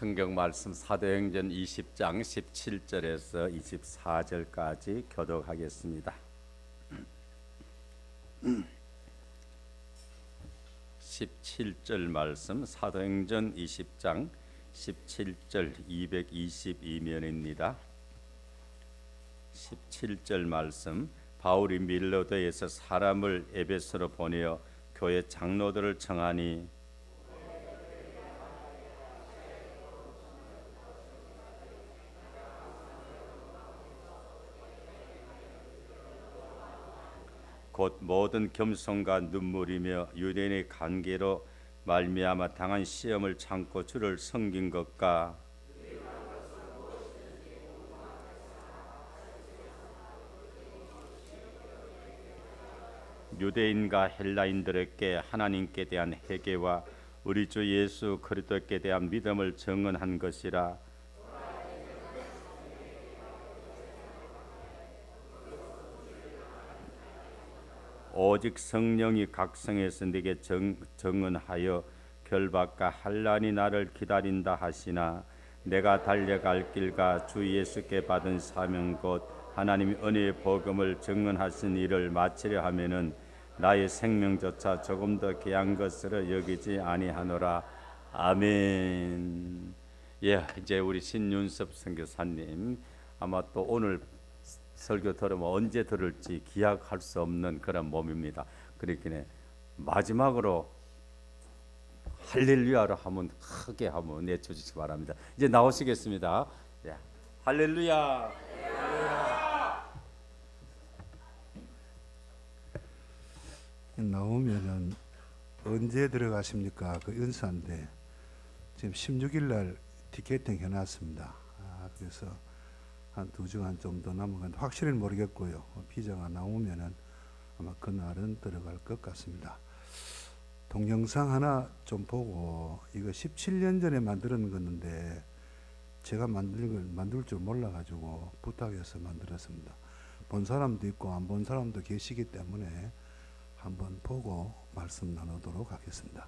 성경 말씀 사도행전 20장 17절에서 24절까지 교독하겠습니다. 17절 말씀 사도행전 20장 17절 222면입니다. 17절 말씀 바울이 밀로도에서 사람을 에베소로 보내어 교회 장로들을 청하니 곧 모든 겸손과 눈물이며 유대인의 관계로 말미암아 당한 시험을 참고 주를 섬긴 것과 유대인과 헬라인들에게 하나님께 대한 회개와 우리 주 예수 그리스도께 대한 믿음을 증언한 것이라. 오직 성령이 각성해서 내게 증언하여 결박과 환난이 나를 기다린다 하시나 내가 달려갈 길과 주 예수께 받은 사명 곧 하나님의 은혜의 복음을 증언하신 일을 마치려 하면은 나의 생명조차 조금 더 귀한 것으로 여기지 아니하노라. 아멘. 예, 이제 우리 신윤섭 선교사님 아마 또 오늘 설교 들으면 언제 들을지 기약할 수 없는 그런 몸입니다. 그렇기에 마지막으로 할렐루야로 한번 크게 한번 내쳐주시기 바랍니다. 이제 나오시겠습니다. 예. 할렐루야. 할렐루야. 나오면은 언제 들어가십니까? 그 은사인데 지금 16일 날 티켓팅 해놨습니다. 그래서 한 2주간 좀 더 남은 확실히 모르겠고요. 비자가 나오면은 아마 그날은 들어갈 것 같습니다. 동영상 하나 좀 보고 이거 17년 전에 만드는 건데 제가 만들 줄 몰라가지고 부탁해서 만들었습니다. 본 사람도 있고 안 본 사람도 계시기 때문에 한번 보고 말씀 나누도록 하겠습니다.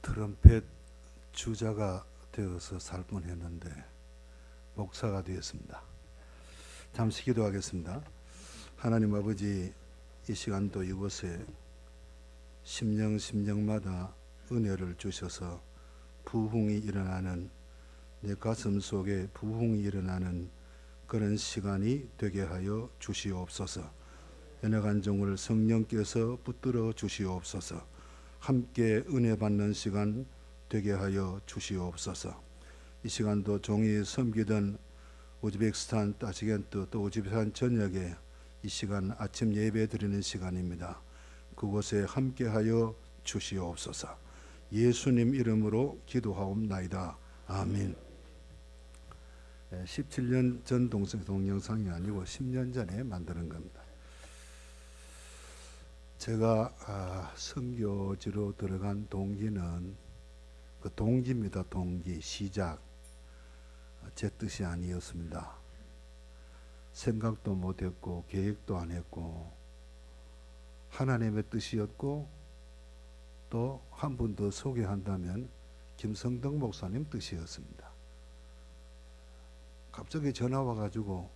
트럼펫 주자가 되어서 살 뻔했는데 목사가 되었습니다. 잠시 기도하겠습니다. 하나님 아버지, 이 시간도 이곳에 심령마다 은혜를 주셔서 부흥이 일어나는, 내 가슴 속에 부흥이 일어나는 그런 시간이 되게 하여 주시옵소서. 연약한 종을 성령께서 붙들어 주시옵소서. 함께 은혜 받는 시간 되게 하여 주시옵소서. 이 시간도 종이 섬기던 우즈베키스탄 타시켄트, 또 우즈베키스탄 전역에 이 시간 아침 예배 드리는 시간입니다. 그곳에 함께하여 주시옵소서. 예수님 이름으로 기도하옵나이다. 아멘. 17년 전 동영상이 아니고 10년 전에 만드는 겁니다. 제가 선교지로 들어간 동기는 그 동기입니다. 동기, 시작. 제 뜻이 아니었습니다. 생각도 못했고 계획도 안 했고 하나님의 뜻이었고, 또 한 분 더 소개한다면 김성덕 목사님 뜻이었습니다. 갑자기 전화 와가지고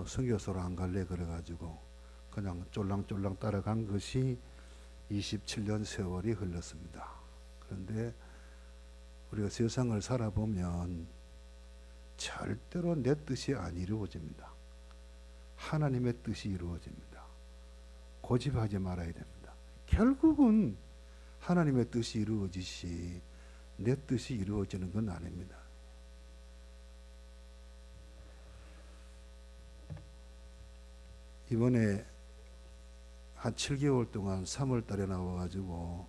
선교소로 안 갈래 그래가지고 그냥 쫄랑쫄랑 따라간 것이 27년 세월이 흘렀습니다. 그런데 우리가 세상을 살아보면 절대로 내 뜻이 안 이루어집니다. 하나님의 뜻이 이루어집니다. 고집하지 말아야 됩니다. 결국은 하나님의 뜻이 이루어지시 내 뜻이 이루어지는 건 아닙니다. 이번에 한 7개월 동안 3월 달에 나와가지고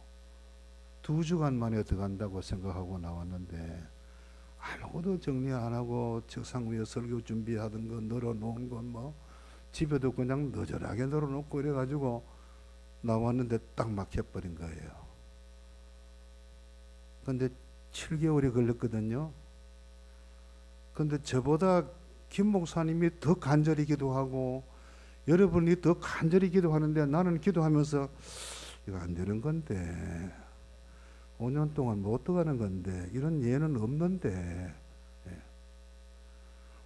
2주간 만에 들어간다고 생각하고 나왔는데 아무것도 정리 안 하고 책상 위에 설교 준비하던 거 널어놓은 건 뭐 집에도 그냥 너절하게 널어놓고 이래가지고 나왔는데 딱 막혀버린 거예요. 근데 7개월이 걸렸거든요. 근데 저보다 김 목사님이 더 간절히 기도하고 여러분이 더 간절히 기도하는데 나는 기도하면서 이거 안 되는 건데 5년 동안 못 들어가는 건데 이런 예는 없는데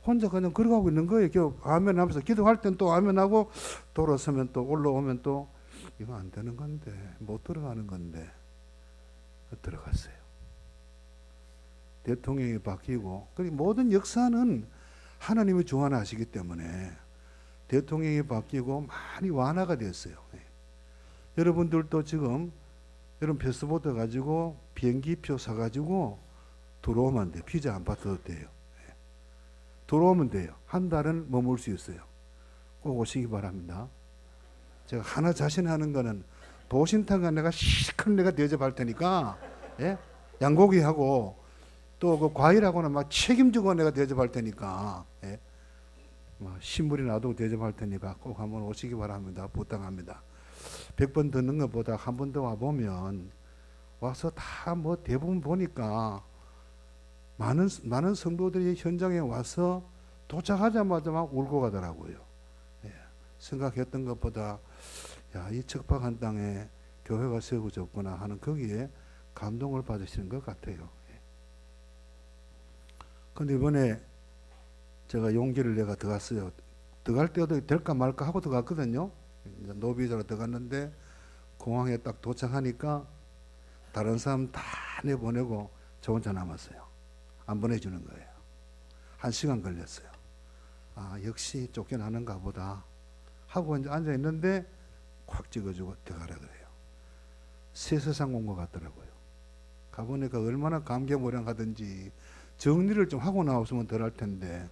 혼자 그냥 걸어가고 있는 거예요. 아멘 하면서 기도할 땐 또 아멘 하고 돌아서면 또 올라오면 또 이거 안 되는 건데 못 들어가는 건데 들어갔어요. 대통령이 바뀌고, 그리고 모든 역사는 하나님이 주관하시기 때문에 대통령이 바뀌고 많이 완화가 됐어요. 여러분들도 지금 여러분 패스포트 가지고 비행기표 사가지고 들어오면 돼요. 비자 안 받아도 돼요. 들어오면 돼요. 한 달은 머물 수 있어요. 꼭 오시기 바랍니다. 제가 하나 자신하는 거는 보신탕은 내가 시큰 내가 대접할 테니까, 양고기하고 또 그 과일하고는 막 책임지고 내가 대접할 테니까, 신물이 나도 대접할 테니까 꼭 한번 오시기 바랍니다. 부탁합니다. 100번 듣는 것보다 한 번 더 와보면 와서 다 뭐 대부분 보니까 많은 성도들이 현장에 와서 도착하자마자 막 울고 가더라고요. 생각했던 것보다 이 척박한 땅에 교회가 세워졌구나 하는 거기에 감동을 받으시는 것 같아요. 근데 이번에 제가 용기를 내가 들어갔어요. 들어갈 때도 될까 말까 하고 들어갔거든요. 노비자로 들어갔는데 공항에 딱 도착하니까 다른 사람 다 내보내고 저 혼자 남았어요. 안 보내주는 거예요. 1시간 걸렸어요. 역시 쫓겨나는가 보다 하고 이제 앉아 있는데 콱 찍어주고 들어가라 그래요. 새 세상 온 것 같더라고요. 가보니까 얼마나 감개무량하든지 정리를 좀 하고 나왔으면 덜 할 텐데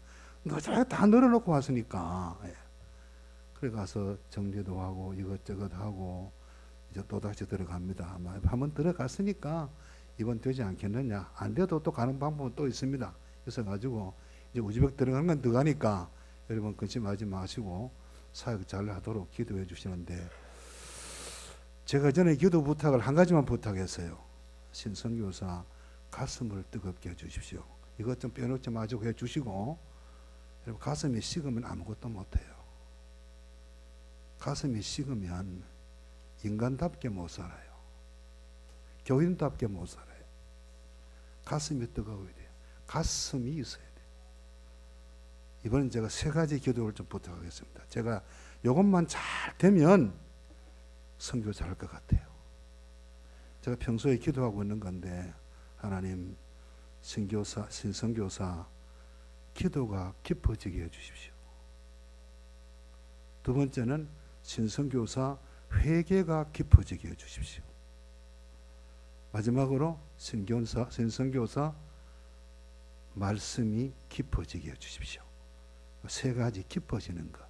다 널어놓고 왔으니까. 그래 가서 정리도 하고 이것저것 하고 이제 또다시 들어갑니다. 한번 들어갔으니까 이번 되지 않겠느냐. 안 돼도 또 가는 방법은 또 있습니다. 그래서 가지고 이제 우즈벡 들어가는 건 들어가니까 여러분 근심하지 마시고 사역 잘 하도록 기도해 주시는데, 제가 전에 기도 부탁을 한 가지만 부탁했어요. 신선교사 가슴을 뜨겁게 해주십시오. 이것 좀 빼놓지 마시고 해주시고, 여러분 가슴이 식으면 아무것도 못해요. 가슴이 식으면 인간답게 못 살아요. 교인답게 못 살아요. 가슴이 뜨거워야 돼요. 가슴이 있어야 돼요. 이번엔 제가 세 가지 기도를 좀 부탁하겠습니다. 제가 이것만 잘 되면 선교 잘할 것 같아요. 제가 평소에 기도하고 있는 건데, 하나님, 신선교사 기도가 깊어지게 해주십시오. 두 번째는 신선교사 회개가 깊어지게 해주십시오. 마지막으로 신선교사 말씀이 깊어지게 해주십시오. 세 가지 깊어지는 것.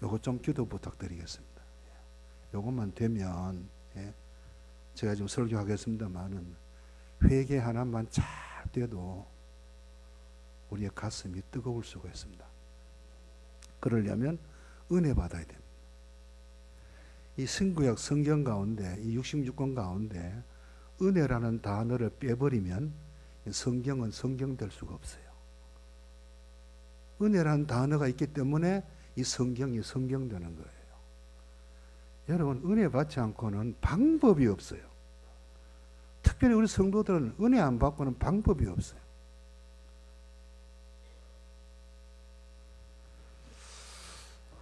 요거 좀 기도 부탁드리겠습니다. 요것만 되면, 제가 좀 설교하겠습니다만은 회개 하나만 잘 돼도 우리의 가슴이 뜨거울 수가 있습니다. 그러려면 은혜 받아야 됩니다. 이 신구약 성경 가운데, 이 66권 가운데 은혜라는 단어를 빼버리면 성경은 성경될 수가 없어요. 은혜라는 단어가 있기 때문에 이 성경이 성경되는 거예요. 여러분, 은혜 받지 않고는 방법이 없어요. 특별히 우리 성도들은 은혜 안 받고는 방법이 없어요.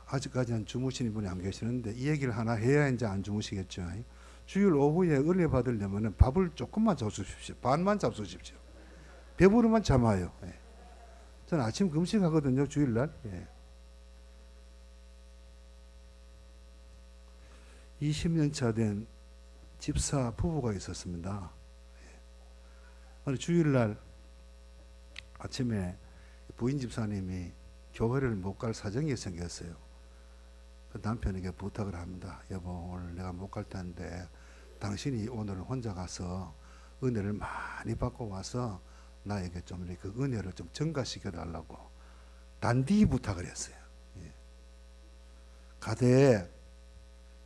아직까지는 주무시는 분이 안 계시는데 이 얘기를 하나 해야 이제 안 주무시겠죠. 주일 오후에 은혜 받으려면 밥을 조금만 잡수십시오. 반만 잡수십시오. 배부르면 참아요. 저는 아침 금식하거든요, 주일날. 20년 차 된 집사 부부가 있었습니다. 어느 주일날 아침에 부인 집사님이 교회를 못 갈 사정이 생겼어요. 남편에게 부탁을 합니다. 여보, 오늘 내가 못 갈 텐데 당신이 오늘 혼자 가서 은혜를 많이 받고 와서 나에게 좀 이렇게 그 은혜를 좀 증가시켜 달라고 단디 부탁을 했어요. 가되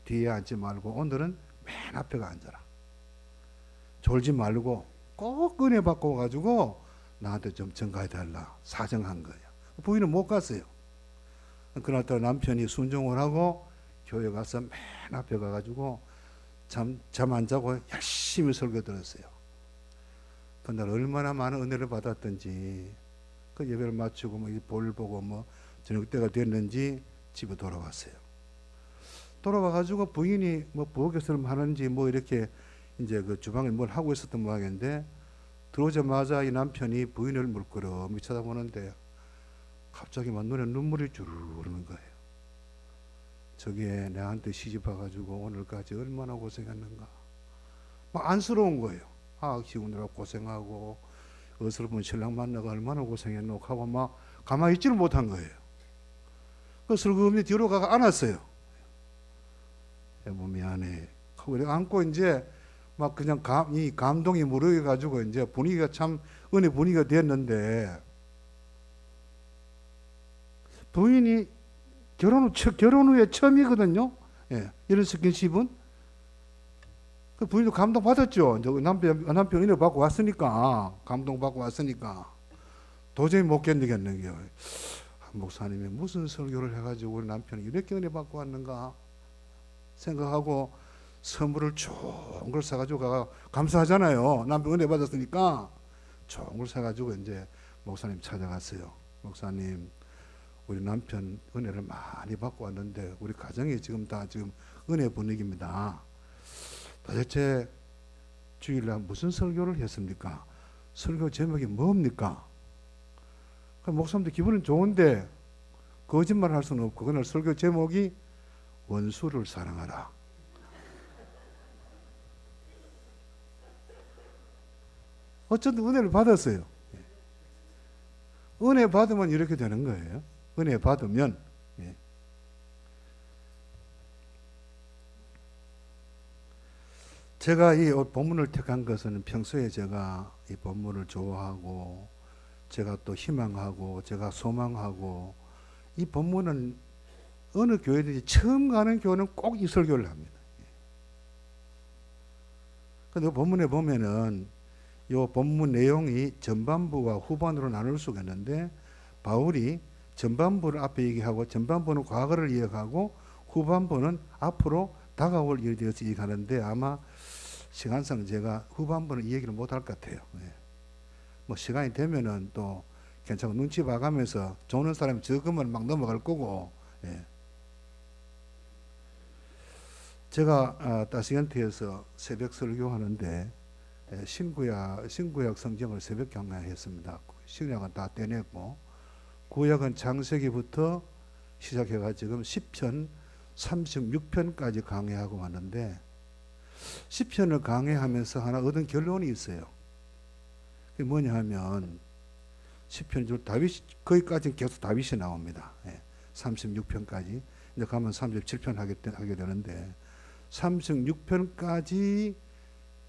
뒤에 앉지 말고 오늘은 맨 앞에가 앉아라. 졸지 말고 꼭 은혜 받고 와가지고 나한테 좀 증가해 달라 사정한 거예요. 부인은 못 갔어요. 그날따라 남편이 순종을 하고 교회 가서 맨 앞에 가가지고 잠 안 자고 열심히 설교 들었어요. 그날 얼마나 많은 은혜를 받았던지 그 예배를 마치고 뭐 볼 보고 뭐 저녁 때가 됐는지 집에 돌아왔어요. 돌아와가지고 부인이 뭐 부엌에서 하는지 뭐 이렇게 이제 그 주방에 뭘 하고 있었던 모양인데 들어오자마자 이 남편이 부인을 물끄러미 쳐다보는데 갑자기 막 눈에 눈물이 주르르 흐르는 거예요. 저게 내한테 시집 와가지고 오늘까지 얼마나 고생했는가. 막 안쓰러운 거예요. 아, 키우느라 고생하고 어설픈 신랑 만나가 얼마나 고생했노 하고 막 가만히 있지를 못한 거예요. 그 슬그머니 뒤로 가서 안았어요. 여보 미안해 하고 안고 이제 막 그냥 이 감동이 무르익어가지고 이제 분위기가 참 은혜 분위기가 됐는데 부인이 결혼 후에 처음이거든요. 이런 스킨십은. 그 부인도 감동 받았죠. 남편 은혜 받고 왔으니까 감동 받고 왔으니까 도저히 못 견디겠는 게 목사님이 무슨 설교를 해가지고 우리 남편이 이렇게 은혜 받고 왔는가 생각하고 선물을 좋은 걸 사가지고 가 감사하잖아요. 남편 은혜 받았으니까 좋은 걸 사가지고 이제 목사님 찾아갔어요. 목사님, 우리 남편 은혜를 많이 받고 왔는데 우리 가정이 지금 다 은혜 분위기입니다. 도대체 주일날 무슨 설교를 했습니까? 설교 제목이 뭡니까? 목사님도 기분은 좋은데 거짓말 할 수는 없고 그날 설교 제목이 원수를 사랑하라. 어쨌든 은혜를 받았어요. 은혜 받으면 이렇게 되는 거예요. 은혜 받으면. 제가 이 본문을 택한 것은 평소에 제가 이 본문을 좋아하고 제가 또 희망하고 제가 소망하고 이 본문은 어느 교회든지 처음 가는 교회는 꼭 이 설교를 합니다. 근데 본문에 보면은 이 본문 내용이 전반부와 후반으로 나눌 수가 있는데 바울이 전반부를 앞에 얘기하고 전반부는 과거를 이야기하고 후반부는 앞으로 다가올 일에 대해서 얘기하는데 아마 시간상 제가 후반부는 이 얘기를 못 할 것 같아요. 예. 뭐 시간이 되면은 또 괜찮고 눈치 봐가면서 좋은 사람이 적으면 막 넘어갈 거고. 예. 제가 다시언트에서 새벽 설교하는데 신구약 성경을 새벽 강해했습니다. 신약은 다 떼냈고 구약은 창세기부터 시작해가 지금 시편 36편까지 강해하고 왔는데 시편을 강해하면서 하나 얻은 결론이 있어요. 그게 뭐냐 하면 시편 다윗 거기까지는 계속 다윗이 나옵니다. 36편까지 이제 가면 37편 하게 되는데 36편까지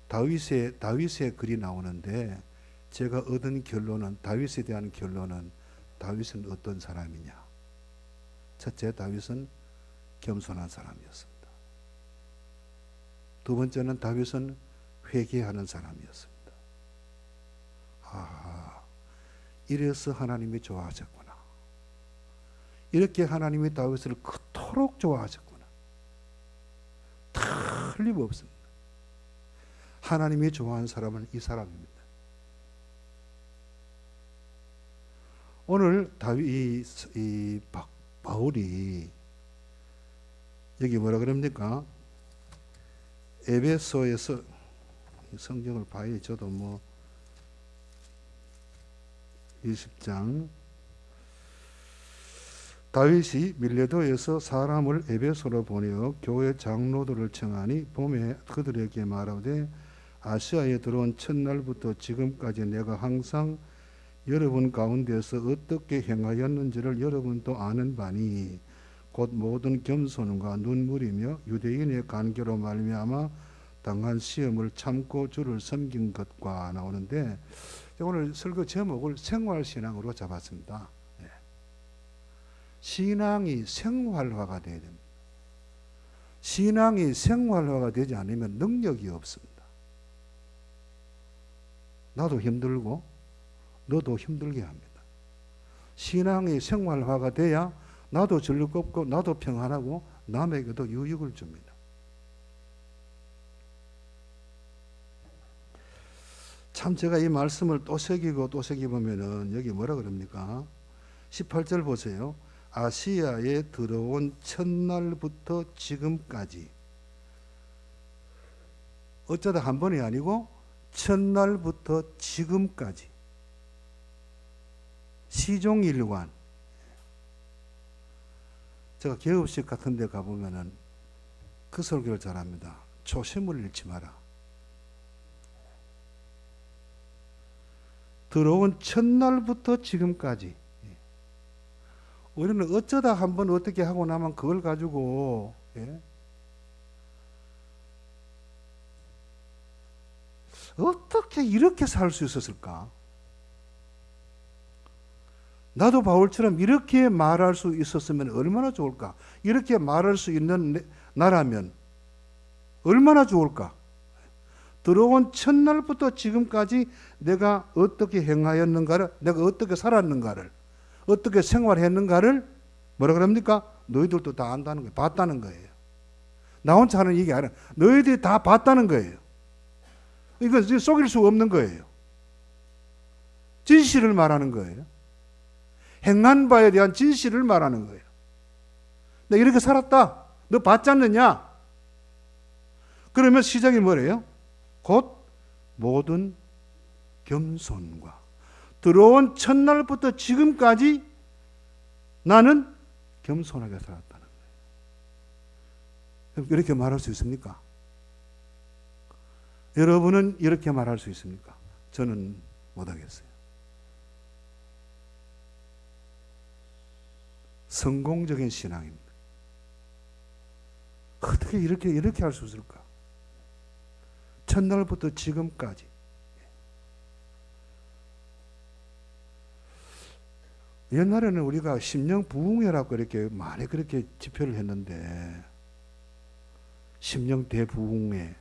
다윗의 글이 나오는데 제가 얻은 결론은 다윗에 대한 결론은 다윗은 어떤 사람이냐? 첫째, 다윗은 겸손한 사람이었습니다. 두 번째는 다윗은 회개하는 사람이었습니다. 이래서 하나님이 좋아하셨구나. 이렇게 하나님이 다윗을 그토록 좋아하셨구나. 틀림없습니다. 하나님이 좋아하는 사람은 이 사람입니다. 오늘 바울이 여기 뭐라 그럽니까? 에베소에서 성경을 봐야 저도 뭐 20장 다윗이 밀레도에서 사람을 에베소로 보내어 교회 장로들을 청하니 봄에 그들에게 말하되 아시아에 들어온 첫날부터 지금까지 내가 항상 여러분 가운데서 어떻게 행하였는지를 여러분도 아는 바니 곧 모든 겸손과 눈물이며 유대인의 간교로 말미암아 당한 시험을 참고 주를 섬긴 것과 나오는데 오늘 설교 제목을 생활신앙으로 잡았습니다. 신앙이 생활화가 돼야 됩니다. 신앙이 생활화가 되지 않으면 능력이 없습니다. 나도 힘들고 너도 힘들게 합니다. 신앙이 생활화가 돼야 나도 즐겁고 나도 평안하고 남에게도 유익을 줍니다. 참 제가 이 말씀을 또 새기보면은 여기 뭐라 그럽니까? 18절 보세요. 아시아에 들어온 첫날부터 지금까지 어쩌다 한 번이 아니고 첫날부터 지금까지 시종일관. 제가 개업식 같은 데 가보면은 그 설교를 잘합니다. 초심을 잃지 마라. 들어온 첫날부터 지금까지. 우리는 어쩌다 한번 어떻게 하고 나면 그걸 가지고 어떻게 이렇게 살 수 있었을까? 나도 바울처럼 이렇게 말할 수 있었으면 얼마나 좋을까? 이렇게 말할 수 있는 나라면 얼마나 좋을까? 들어온 첫날부터 지금까지 내가 어떻게 행하였는가를, 내가 어떻게 살았는가를, 어떻게 생활했는가를 뭐라 그럽니까? 너희들도 다 안다는 거예요. 봤다는 거예요. 나 혼자 하는 얘기 아니라 너희들이 다 봤다는 거예요. 이건 속일 수 없는 거예요. 진실을 말하는 거예요. 행한 바에 대한 진실을 말하는 거예요. 내가 이렇게 살았다. 너 봤지 않느냐? 그러면 시작이 뭐래요? 곧 모든 겸손과 들어온 첫날부터 지금까지 나는 겸손하게 살았다는 거예요. 이렇게 말할 수 있습니까? 여러분은 이렇게 말할 수 있습니까? 저는 못하겠어요. 성공적인 신앙입니다. 어떻게 이렇게 할 수 있을까? 첫날부터 지금까지. 옛날에는 우리가 심령 부흥회라고 이렇게 많이 그렇게 집회를 했는데, 심령 대부흥회.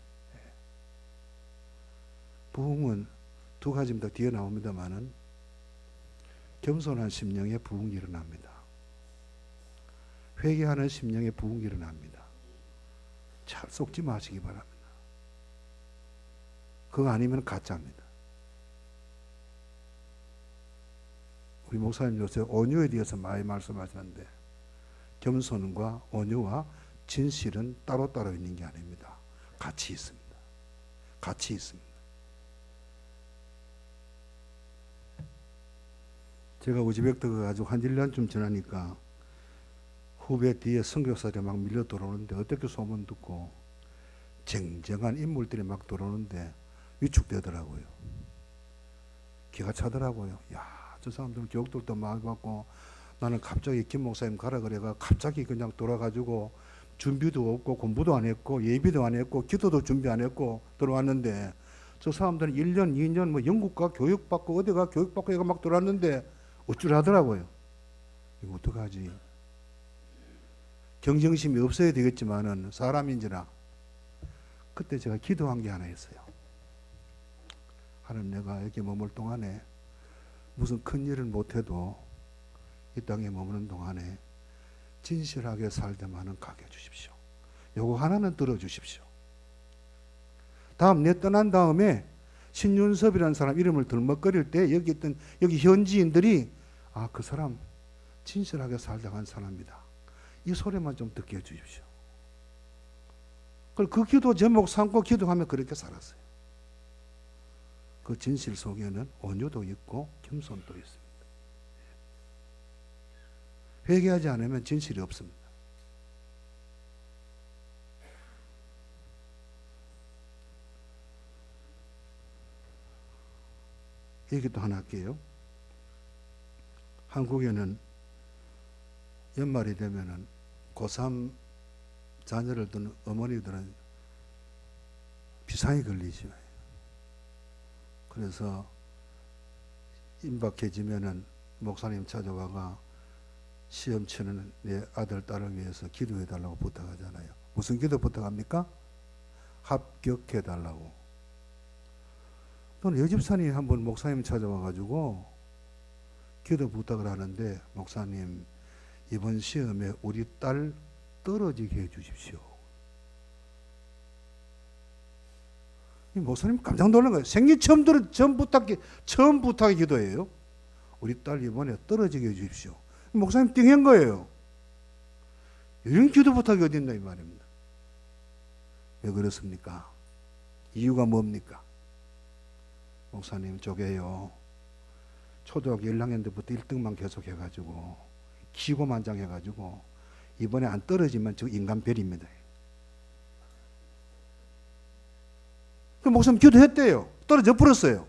부흥은 두 가지입니다. 뒤에 나옵니다만은 겸손한 심령의 부흥이 일어납니다. 회개하는 심령의 부흥이 일어납니다. 잘 속지 마시기 바랍니다. 그거 아니면 가짜입니다. 우리 목사님 요새 온유에 대해서 많이 말씀하시는데 겸손과 온유와 진실은 따로따로 있는 게 아닙니다. 같이 있습니다. 같이 있습니다. 제가 우즈벡 가가지고 한 1년쯤 지나니까 후배 뒤에 선교사들이 막 밀려 들어오는데 어떻게 소문 듣고 쟁쟁한 인물들이 막 들어오는데 위축되더라고요. 기가 차더라고요. 야, 저 사람들은 교육들도 많이 받고 나는 갑자기 김 목사님 가라 그래가 갑자기 그냥 돌아가지고 준비도 없고 공부도 안 했고 예비도 안 했고 기도도 준비 안 했고 들어왔는데 저 사람들은 1년, 2년 뭐 영국가 교육받고 어디가 교육받고 얘가 막 들어왔는데 어쩌라더라고요. 이거 어떡하지? 경쟁심이 없어야 되겠지만은 사람인지라 그때 제가 기도한 게 하나 있어요. 하나님, 내가 여기 머물 동안에 무슨 큰 일을 못해도 이 땅에 머무는 동안에 진실하게 살다마는 가게 해주십시오. 요거 하나는 들어주십시오. 다음 내 떠난 다음에 신윤섭이라는 사람 이름을 들먹거릴 때 여기 있던 여기 현지인들이 아, 그 사람 진실하게 살다 간 사람이다. 이 소리만 좀 듣게 해주십시오. 그 기도 제목 삼고 기도하며 그렇게 살았어요. 그 진실 속에는 온유도 있고 겸손도 있습니다. 회개하지 않으면 진실이 없습니다. 얘기도 하나 할게요. 한국에는 연말이 되면은 고3 자녀를 두는 어머니들은 비상이 걸리죠. 그래서 임박해지면은 목사님 찾아와가 시험 치는 내 아들, 딸을 위해서 기도해달라고 부탁하잖아요. 무슨 기도 부탁합니까? 합격해달라고. 또는 여집사님이 한번 목사님 찾아와가지고 기도 부탁을 하는데 목사님 이번 시험에 우리 딸 떨어지게 해주십시오. 이 목사님 깜짝 놀란 거예요. 생리 처음 들은 처음 부탁의 기도예요. 우리 딸 이번에 떨어지게 해주십시오. 목사님 띵한 거예요. 이런 기도 부탁이 어디 있나 이 말입니다. 왜 그렇습니까? 이유가 뭡니까? 목사님 저게요. 초등학교 1학년 때부터 1등만 계속 해가지고 기고만장 해가지고 이번에 안 떨어지면 저 인간별입니다. 그 목사님 기도했대요. 떨어져 버렸어요.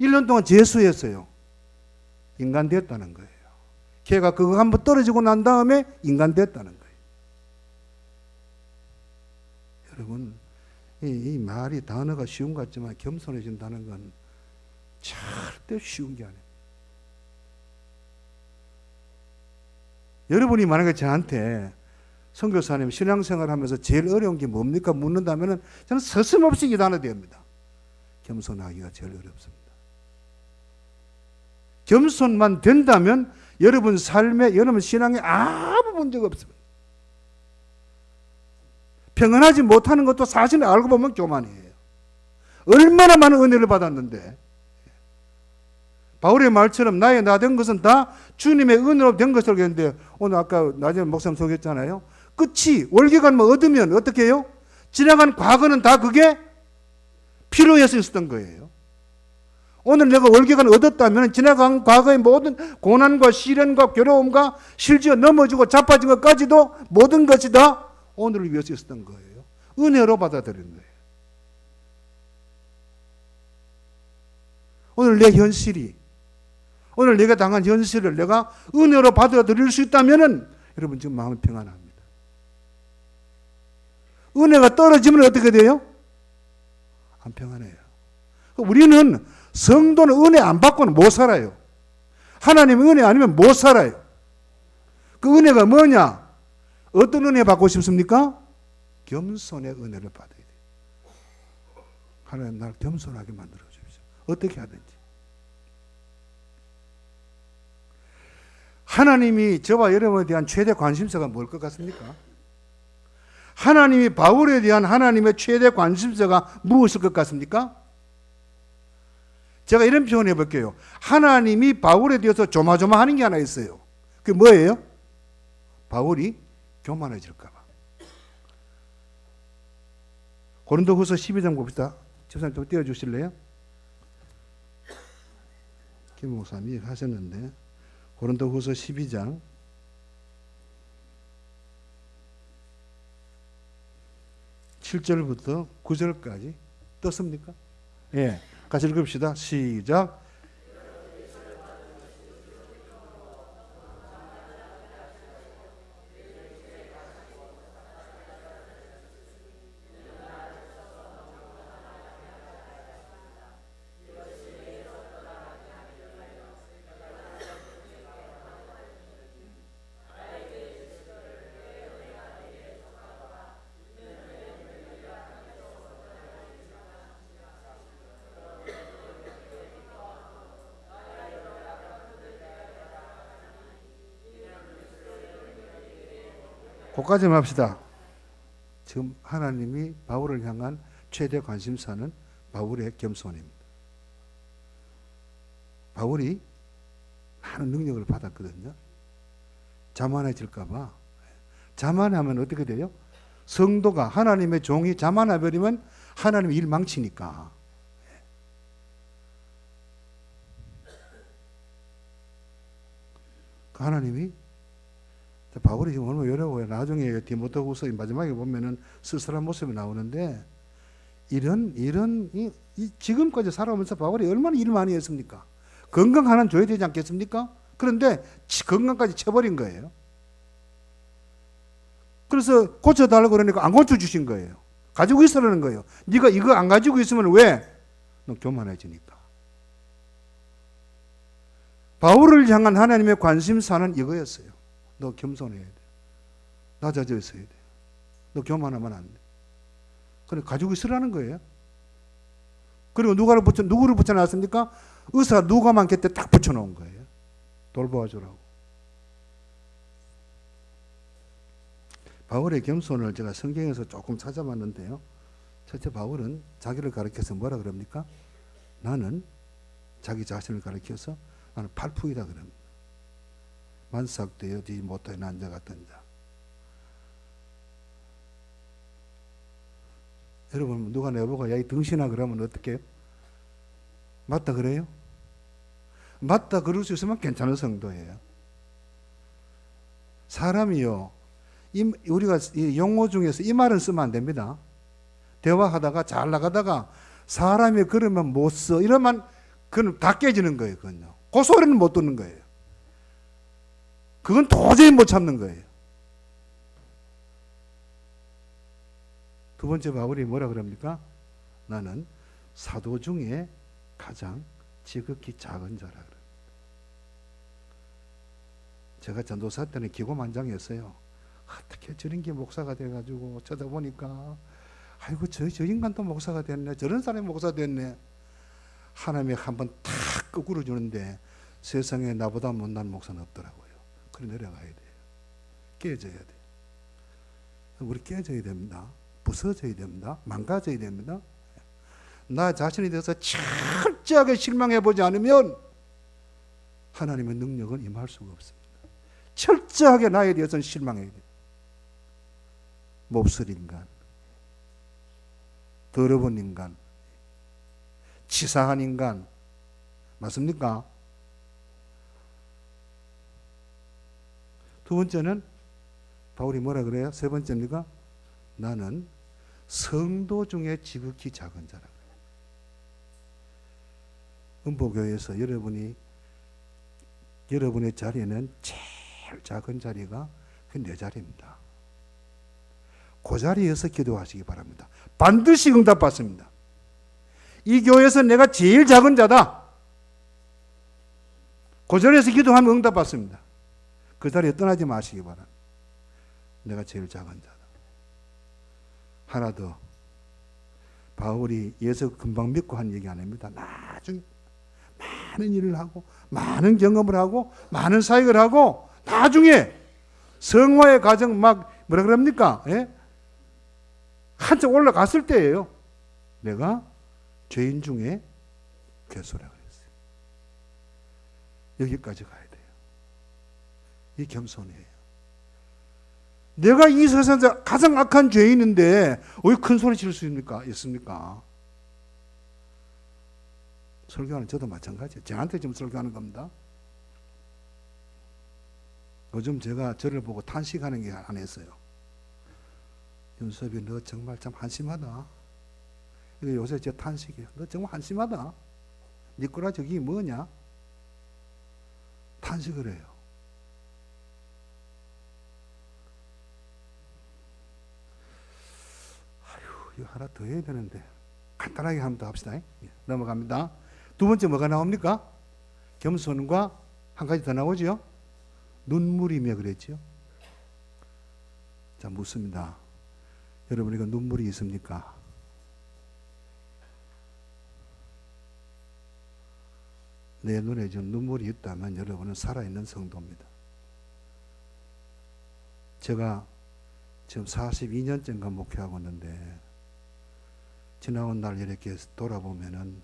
1년 동안 재수했어요. 인간 됐다는 거예요. 걔가 그거 한번 떨어지고 난 다음에 인간 됐다는 거예요. 여러분, 이 말이 단어가 쉬운 것 같지만 겸손해진다는 건 절대 쉬운 게 아니에요. 여러분이 만약에 저한테 선교사님 신앙생활 하면서 제일 어려운 게 뭡니까? 묻는다면 저는 서슴없이 이 단어 됩니다. 겸손하기가 제일 어렵습니다. 겸손만 된다면 여러분 삶에, 여러분 신앙에 아무 문제가 없습니다. 평안하지 못하는 것도 사실 알고 보면 교만이에요. 얼마나 많은 은혜를 받았는데 바울의 말처럼 나의 나 된 것은 다 주님의 은혜로 된 것이라고 했는데 오늘 아까 나중에 목사님 소개했잖아요. 끝이 월계관만 얻으면 어떻게 해요? 지나간 과거는 다 그게 필요해서 있었던 거예요. 오늘 내가 월계관을 얻었다면 지나간 과거의 모든 고난과 시련과 괴로움과 실지어 넘어지고 자빠진 것까지도 모든 것이 다 오늘을 위해서 있었던 거예요. 은혜로 받아들이는 거예요. 오늘 내 현실이 오늘 내가 당한 현실을 내가 은혜로 받아들일 수 있다면 여러분 지금 마음이 평안합니다. 은혜가 떨어지면 어떻게 돼요? 안 평안해요. 우리는 성도는 은혜 안 받고는 못 살아요. 하나님 은혜 아니면 못 살아요. 그 은혜가 뭐냐? 어떤 은혜 받고 싶습니까? 겸손의 은혜를 받아야 돼요. 하나님 나를 겸손하게 만들어 주십시오. 어떻게 하든지. 하나님이 저와 여러분에 대한 최대 관심사가 뭘 것 같습니까? 하나님이 바울에 대한 하나님의 최대 관심사가 무엇일 것 같습니까? 제가 이런 표현해 볼게요. 하나님이 바울에 대해서 조마조마하는 게 하나 있어요. 그게 뭐예요? 바울이 교만해질까 봐. 고린도후서 12장 봅시다. 집사님 좀 띄워주실래요? 김 목사님이 하셨는데 고린도후서 12장 7절부터 9절까지 떴습니까? 예, 같이 읽읍시다. 시작. 거기까지만 합시다. 지금 하나님이 바울을 향한 최대 관심사는 바울의 겸손입니다. 바울이 많은 능력을 받았거든요. 자만해질까 봐. 자만하면 어떻게 돼요? 성도가 하나님의 종이 자만해버리면 하나님의 일 망치니까. 하나님이 바울이 지금 얼마나 어려워요. 나중에 디모데후서 마지막에 보면은 쓸쓸한 모습이 나오는데 이런 지금까지 살아오면서 바울이 얼마나 일을 많이 했습니까? 건강 하나는 줘야 되지 않겠습니까? 그런데 건강까지 쳐버린 거예요. 그래서 고쳐달라고 그러니까 안 고쳐주신 거예요. 가지고 있으라는 거예요. 네가 이거 안 가지고 있으면 왜? 너 교만해지니까. 바울을 향한 하나님의 관심사는 이거였어요. 너 겸손해야 돼. 낮아져 있어야 돼. 너 교만하면 안 돼. 그래 가지고 있으라는 거예요. 그리고 누구를 붙여놨습니까? 의사 누가만 곁에 딱 붙여놓은 거예요. 돌보아주라고. 바울의 겸손을 제가 성경에서 조금 찾아봤는데요. 첫째 바울은 자기를 가리켜서 뭐라 그럽니까? 나는 자기 자신을 가리켜서 나는 팔풍이다 그럽니다. 만삭되어지 못하여 난자 같은 자. 여러분 누가 내보고 야 이 등신아 그러면 어떻게 해요? 맞다 그래요? 맞다 그럴 수 있으면 괜찮은 성도예요. 사람이요 우리가 용어 중에서 이 말은 쓰면 안 됩니다. 대화하다가 잘 나가다가 사람이 그러면 못 써 이러면 그건 다 깨지는 거예요. 그건요. 그 소리는 못 듣는 거예요. 그건 도저히 못 참는 거예요. 두 번째 바울이 뭐라 그럽니까? 나는 사도 중에 가장 지극히 작은 자라 그럽니다. 제가 전도사 때는 기고만장했어요. 어떻게 저런 게 목사가 돼가지고 쳐다보니까 아이고 저 인간도 목사가 됐네. 저런 사람이 목사 됐네. 하나님이 한번 탁 거꾸로 주는데 세상에 나보다 못난 목사는 없더라고요. 그래 내려가야 돼요. 깨져야 돼요. 우리 깨져야 됩니다. 부서져야 됩니다. 망가져야 됩니다. 나 자신에 대해서 철저하게 실망해보지 않으면 하나님의 능력은 임할 수가 없습니다. 철저하게 나에 대해서는 실망해야 돼요. 몹쓸 인간, 더러운 인간, 치사한 인간 맞습니까? 두 번째는 바울이 뭐라 그래요? 세 번째입니까? 나는 성도 중에 지극히 작은 자라 그래요. 음보교회에서 여러분의 자리는 제일 작은 자리가 그 내 자리입니다. 그 자리에서 기도하시기 바랍니다. 반드시 응답받습니다. 이 교회에서 내가 제일 작은 자다. 그 자리에서 기도하면 응답받습니다. 그 자리에 떠나지 마시기 바랍니다. 내가 제일 작은 자다. 하나 더. 바울이 예수 금방 믿고 한 얘기 아닙니다. 나중에 많은 일을 하고 많은 경험을 하고 많은 사역을 하고 나중에 성화의 과정 막 뭐라 그럽니까? 예? 한참 올라갔을 때예요. 내가 죄인 중에 괴수라 그랬어요. 여기까지 가야 돼요. 이 겸손이에요. 내가 이 세상에서 가장 악한 죄인인데 왜 큰 소리 칠 수 있습니까? 설교하는 저도 마찬가지예요. 저한테 지금 설교하는 겁니다. 요즘 제가 저를 보고 탄식하는 게 안 했어요. 윤섭이 너 정말 참 한심하다. 이게 요새 제 탄식이에요. 너 정말 한심하다. 네 거라 저기 뭐냐? 탄식을 해요. 아휴, 이거 하나 더 해야 되는데 간단하게 한번 더 합시다. 넘어갑니다. 두 번째 뭐가 나옵니까? 겸손과 한 가지 더 나오죠. 눈물이며 그랬죠. 자, 묻습니다. 여러분, 이거 눈물이 있습니까? 내 눈에 지금 눈물이 있다면 여러분은 살아있는 성도입니다. 제가 지금 42년째인가 목회하고 있는데 지나온 날 이렇게 돌아보면은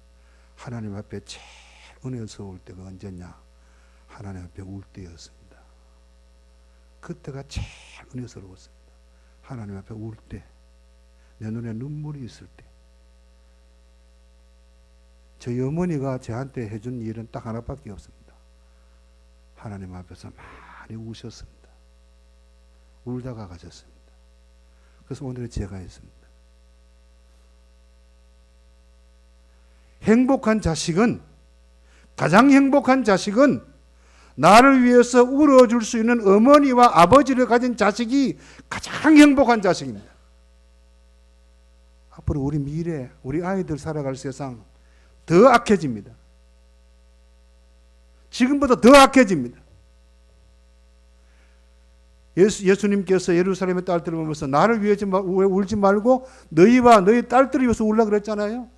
하나님 앞에 제일 은혜스러울 때가 언제냐? 하나님 앞에 울 때였습니다. 그때가 제일 은혜스러웠습니다. 하나님 앞에 울 때, 내 눈에 눈물이 있을 때. 저희 어머니가 저한테 해준 일은 딱 하나밖에 없습니다. 하나님 앞에서 많이 우셨습니다. 울다가 가셨습니다. 그래서 오늘은 제가 했습니다. 행복한 자식은, 가장 행복한 자식은 나를 위해서 울어줄 수 있는 어머니와 아버지를 가진 자식이 가장 행복한 자식입니다. 앞으로 우리 미래, 우리 아이들 살아갈 세상 더 악해집니다. 지금보다 더 악해집니다. 예수님께서 예루살렘의 딸들을 보면서 나를 위해 울지 말고 너희와 너희 딸들을 위해서 울라 그랬잖아요.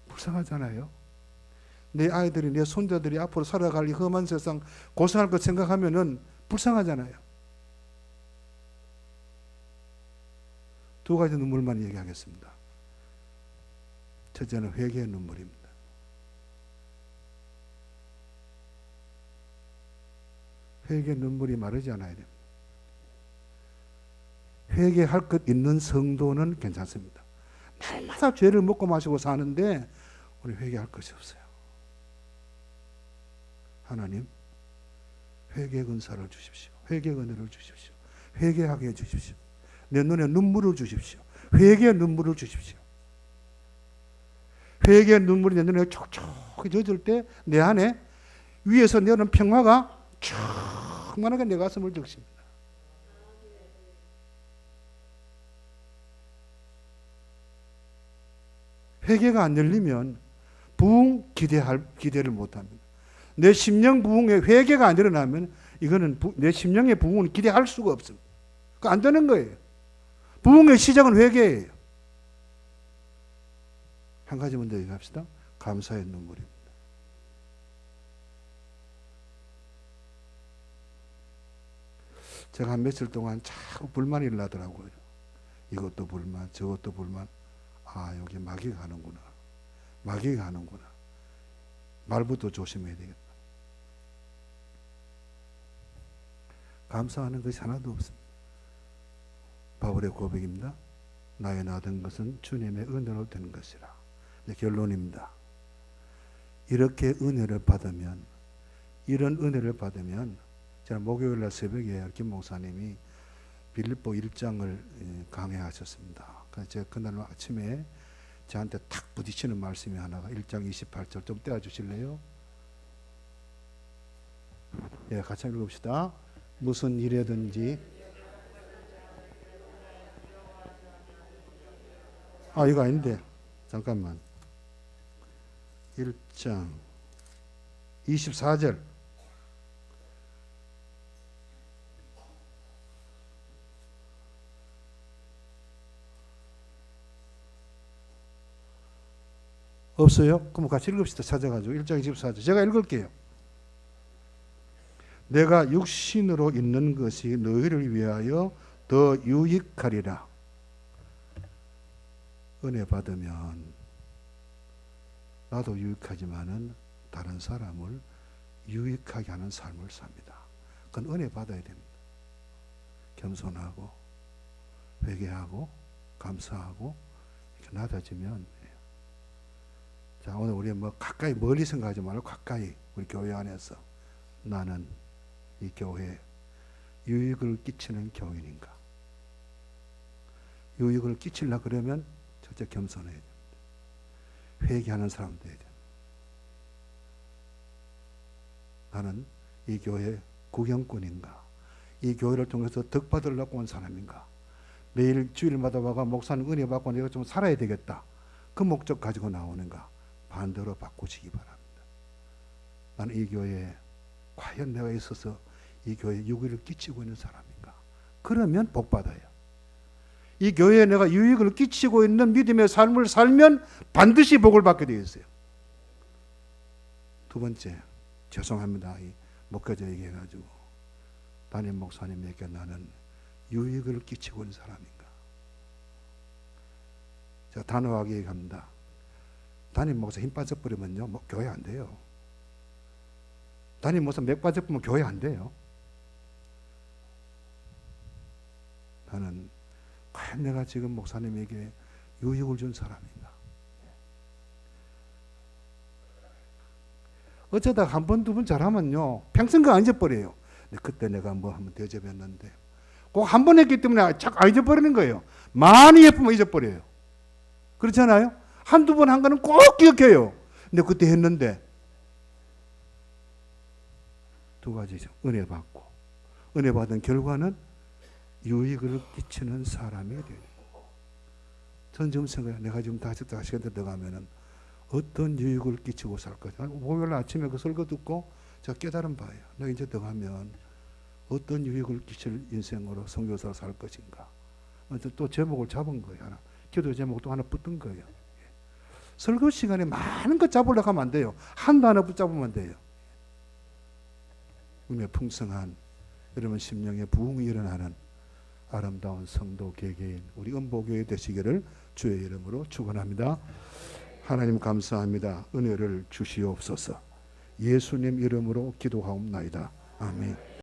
불쌍하잖아요. 내 아이들이, 내 손자들이 앞으로 살아갈 이 험한 세상 고생할 것 생각하면은 불쌍하잖아요. 두 가지 눈물만 얘기하겠습니다. 첫째는 회개의 눈물입니다. 회개의 눈물이 마르지 않아야 됩니다. 회개할 것 있는 성도는 괜찮습니다. 날마다 죄를 먹고 마시고 사는데 우리 회개할 것이 없어요. 하나님, 회개의 은사를 주십시오. 회개의 은혜를 주십시오. 회개하게 해주십시오. 내 눈에 눈물을 주십시오. 회개의 눈물을 주십시오. 회개의 눈물이 내 눈에 촉촉히 젖을 때 내 안에 위에서 내오는 평화가 충만하게 내 가슴을 적십니다. 회개가 안 열리면 부흥 기대를 못합니다. 내 심령 부흥에 회개가 안 일어나면 이거는 내 심령의 부흥을 기대할 수가 없습니다. 그거 안 되는 거예요. 부흥의 시작은 회개예요. 한 가지 먼저 얘기합시다. 감사의 눈물입니다. 제가 한 며칠 동안 자꾸 불만이 일어나더라고요. 이것도 불만, 저것도 불만. 아, 여기 마귀가 하는구나. 마귀가 하는구나. 말부터 조심해야 되겠다. 감사하는 것이 하나도 없습니다. 바울의 고백입니다. 나의 나된 것은 주님의 은혜로 된 것이라. 네, 결론입니다. 이렇게 은혜를 받으면, 이런 은혜를 받으면, 제가 목요일날 새벽에 김 목사님이 빌립보 1장을 강해하셨습니다. 그래서 제가 그날 아침에 저한테 탁 부딪히는 말씀이 하나가 1장 28절 좀 떼어주실래요? 예, 같이 읽읍시다. 무슨 일이든지 이거 아닌데 잠깐만 1장 24절 없어요? 그럼 같이 읽읍시다. 찾아가지고 1장 24절 제가 읽을게요. 내가 육신으로 있는 것이 너희를 위하여 더 유익하리라. 은혜 받으면 나도 유익하지만은 다른 사람을 유익하게 하는 삶을 삽니다. 그건 은혜 받아야 됩니다. 겸손하고 회개하고 감사하고 이렇게 낮아지면. 자, 오늘 우리 뭐 가까이 멀리 생각하지 말고 가까이 우리 교회 안에서 나는 이 교회에 유익을 끼치는 교인인가? 유익을 끼치려 그러면 첫째 겸손해야 됩니다. 회개하는 사람 돼야 됩니다. 나는 이 교회 구경꾼인가? 이 교회를 통해서 덕 받으려고 온 사람인가? 매일 주일마다 와가 목사님 은혜 받고 내가 좀 살아야 되겠다. 그 목적 가지고 나오는가? 반대로 바꾸시기 바랍니다. 나는 이 교회에 과연 내가 있어서 이 교회에 유익을 끼치고 있는 사람인가? 그러면 복 받아요. 이 교회에 내가 유익을 끼치고 있는 믿음의 삶을 살면 반드시 복을 받게 되어 있어요. 두 번째, 죄송합니다. 이 목회자 얘기해가지고 담임 목사님에게 나는 유익을 끼치고 있는 사람인가? 제가 단호하게 얘기합니다. 담임 목사 힘 빠져버리면요, 뭐 교회 안 돼요. 담임 목사 맥 빠져버리면 교회 안 돼요. 나는 과연 내가 지금 목사님에게 유익을 준 사람인가? 어쩌다가 한 번, 두 번 잘하면요, 평생 그거 안 잊어버려요. 근데 그때 내가 뭐 한번 대접했는데, 꼭 한 번 했기 때문에 자꾸 안 잊어버리는 거예요. 많이 예쁘면 잊어버려요. 그렇잖아요? 한두 번 한 거는 꼭 기억해요. 근데 그때 했는데, 두 가지죠. 은혜 받고, 은혜 받은 결과는 유익을 끼치는 사람이 돼요. 전 지금 생각해요. 내가 지금 다시 들어가면은 어떤 유익을 끼치고 살 거지. 목요일 아침에 그 설교 듣고 제가 깨달은 바예요. 내가 이제 들어가면 어떤 유익을 끼칠 인생으로 선교사로 살 것인가. 또 제목을 잡은 거예요. 하나. 기도 제목 또 하나 붙은 거예요. 설교 시간에 많은 것 잡으려고 하면 안 돼요. 한 단어 붙잡으면 돼요. 은혜 풍성한 여러분 심령에 부흥이 일어나는 아름다운 성도 개개인 우리 은보교회 되시기를 주의 이름으로 축원합니다. 하나님 감사합니다. 은혜를 주시옵소서. 예수님 이름으로 기도하옵나이다. 아멘.